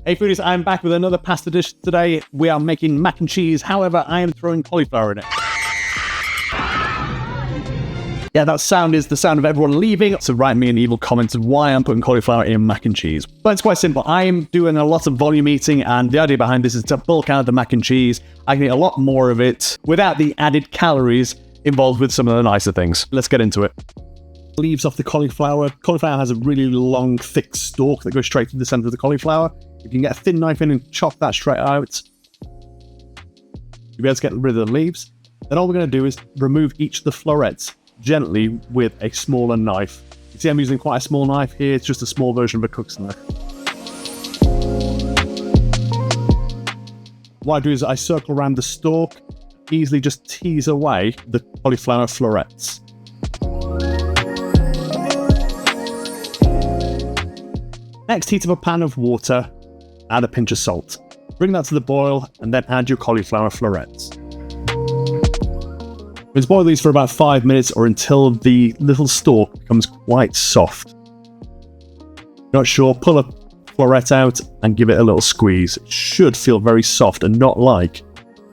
Hey foodies, I'm back with another pasta dish today. We are making mac and cheese, however, I am throwing cauliflower in it. Yeah, that sound is the sound of everyone leaving, so write me an evil comment of why I'm putting cauliflower in mac and cheese. But it's quite simple. I am doing a lot of volume eating, and the idea behind this is to bulk out the mac and cheese. I can eat a lot more of it without the added calories involved with some of the nicer things. Let's get into it. Leaves off the cauliflower. Cauliflower has a really long, thick stalk that goes straight to the center of the cauliflower. If you can get a thin knife in and chop that straight out, you'll be able to get rid of the leaves. Then all we're going to do is remove each of the florets gently with a smaller knife. You see I'm using quite a small knife here. It's just a small version of a cook's knife. What I do is I circle around the stalk, easily just tease away the cauliflower florets. Next, heat up a pan of water, add a pinch of salt. Bring that to the boil, and then add your cauliflower florets. Let's boil these for about 5 minutes or until the little stalk becomes quite soft. Not sure, pull a floret out and give it a little squeeze. It should feel very soft and not like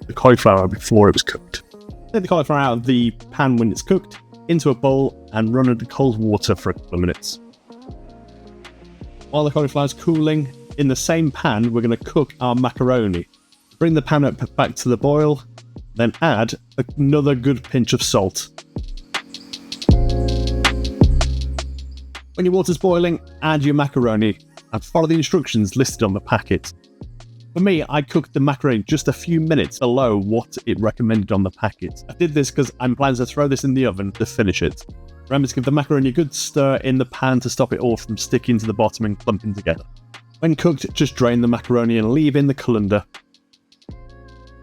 the cauliflower before it was cooked. Take the cauliflower out of the pan when it's cooked, into a bowl, and run under cold water for a couple of minutes. While the cauliflower is cooling, in the same pan, we're going to cook our macaroni. Bring the pan up back to the boil, then add another good pinch of salt. When your water's boiling, add your macaroni and follow the instructions listed on the packet. For me, I cooked the macaroni just a few minutes below what it recommended on the packet. I did this because I'm planning to throw this in the oven to finish it. Remember to give the macaroni a good stir in the pan to stop it all from sticking to the bottom and clumping together. When cooked, just drain the macaroni and leave in the colander.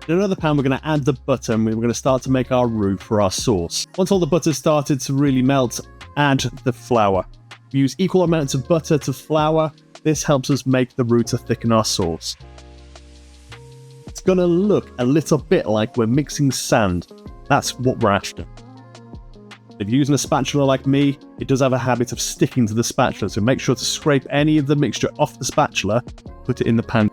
In another pan, we're going to add the butter and we're going to start to make our roux for our sauce. Once all the butter started to really melt, add the flour. We use equal amounts of butter to flour. This helps us make the roux to thicken our sauce. It's going to look a little bit like we're mixing sand. That's what we're after. If you're using a spatula like me, it does have a habit of sticking to the spatula, so make sure to scrape any of the mixture off the spatula, put it in the pan.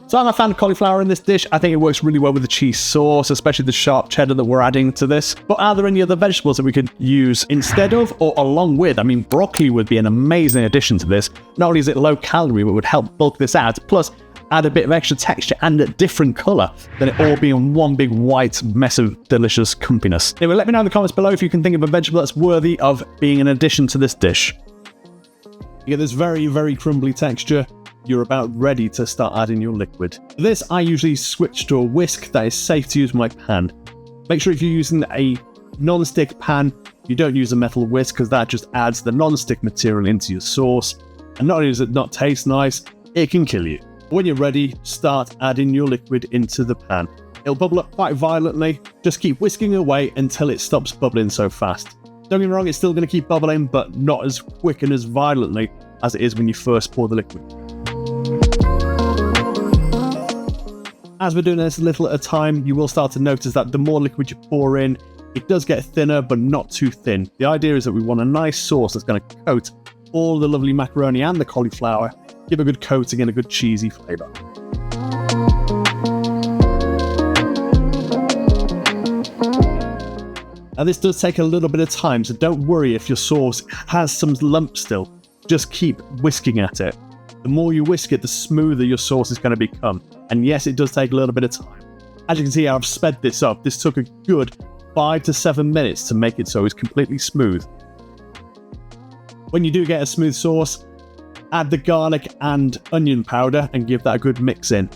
So I'm a fan of cauliflower in this dish. I think it works really well with the cheese sauce, especially the sharp cheddar that we're adding to this. But are there any other vegetables that we could use instead of or along with? I mean, broccoli would be an amazing addition to this. Not only is it low calorie, but it would help bulk this out, plus add a bit of extra texture and a different colour than it all being one big white mess of delicious cumpiness. Anyway, let me know in the comments below if you can think of a vegetable that's worthy of being an addition to this dish. You get this very, very crumbly texture. You're about ready to start adding your liquid. For this, I usually switch to a whisk that is safe to use in my pan. Make sure if you're using a non-stick pan, you don't use a metal whisk because that just adds the non-stick material into your sauce. And not only does it not taste nice, it can kill you. When you're ready, start adding your liquid into the pan. It'll bubble up quite violently. Just keep whisking away until it stops bubbling so fast. Don't get me wrong, it's still going to keep bubbling, but not as quick and as violently as it is when you first pour the liquid. As we're doing this a little at a time, you will start to notice that the more liquid you pour in, it does get thinner, but not too thin. The idea is that we want a nice sauce that's going to coat all the lovely macaroni and the cauliflower, give a good coating and a good cheesy flavour. Now this does take a little bit of time, so don't worry if your sauce has some lumps still. Just keep whisking at it. The more you whisk it, the smoother your sauce is going to become. And yes, it does take a little bit of time. As you can see, I've sped this up. This took a good 5 to 7 minutes to make it so it's completely smooth. When you do get a smooth sauce, add the garlic and onion powder and give that a good mix in.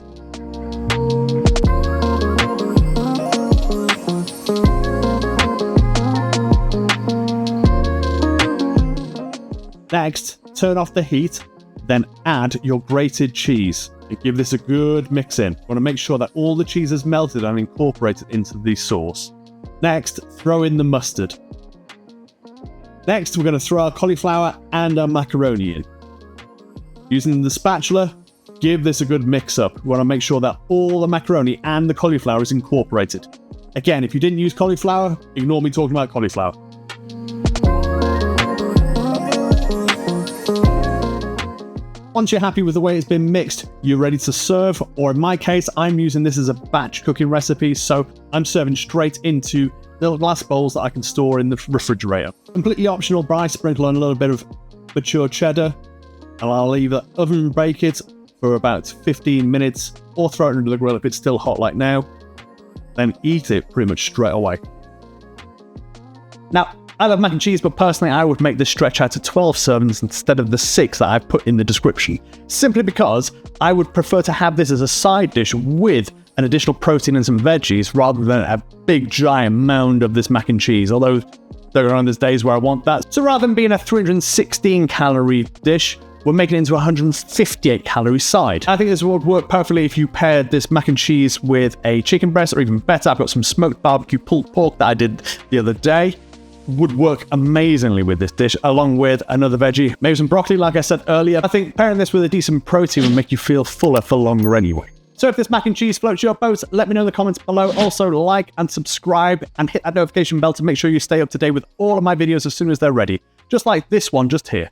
Next, turn off the heat, then add your grated cheese and give this a good mix in. You want to make sure that all the cheese is melted and incorporated into the sauce. Next, throw in the mustard. Next, we're going to throw our cauliflower and our macaroni in. Using the spatula, give this a good mix up. We want to make sure that all the macaroni and the cauliflower is incorporated. Again, if you didn't use cauliflower, ignore me talking about cauliflower. Once you're happy with the way it's been mixed, you're ready to serve, or in my case, I'm using this as a batch cooking recipe, so I'm serving straight into little glass bowls that I can store in the refrigerator. Completely optional, but I sprinkle on a little bit of mature cheddar, and I'll either oven bake it for about 15 minutes, or throw it into the grill if it's still hot like now, then eat it pretty much straight away. Now, I love mac and cheese, but personally I would make this stretch out to 12 servings instead of the 6 that I've put in the description, simply because I would prefer to have this as a side dish with an additional protein and some veggies rather than a big giant mound of this mac and cheese, although there are days where I want that. So rather than being a 316 calorie dish, we're making it into a 158 calorie side. I think this would work perfectly if you paired this mac and cheese with a chicken breast, or even better, I've got some smoked barbecue pulled pork that I did the other day. Would work amazingly with this dish, along with another veggie, maybe some broccoli like I said earlier. I think pairing this with a decent protein would make you feel fuller for longer anyway. So if this mac and cheese floats your boat, let me know in the comments below. Also like and subscribe and hit that notification bell to make sure you stay up to date with all of my videos as soon as they're ready. Just like this one just here.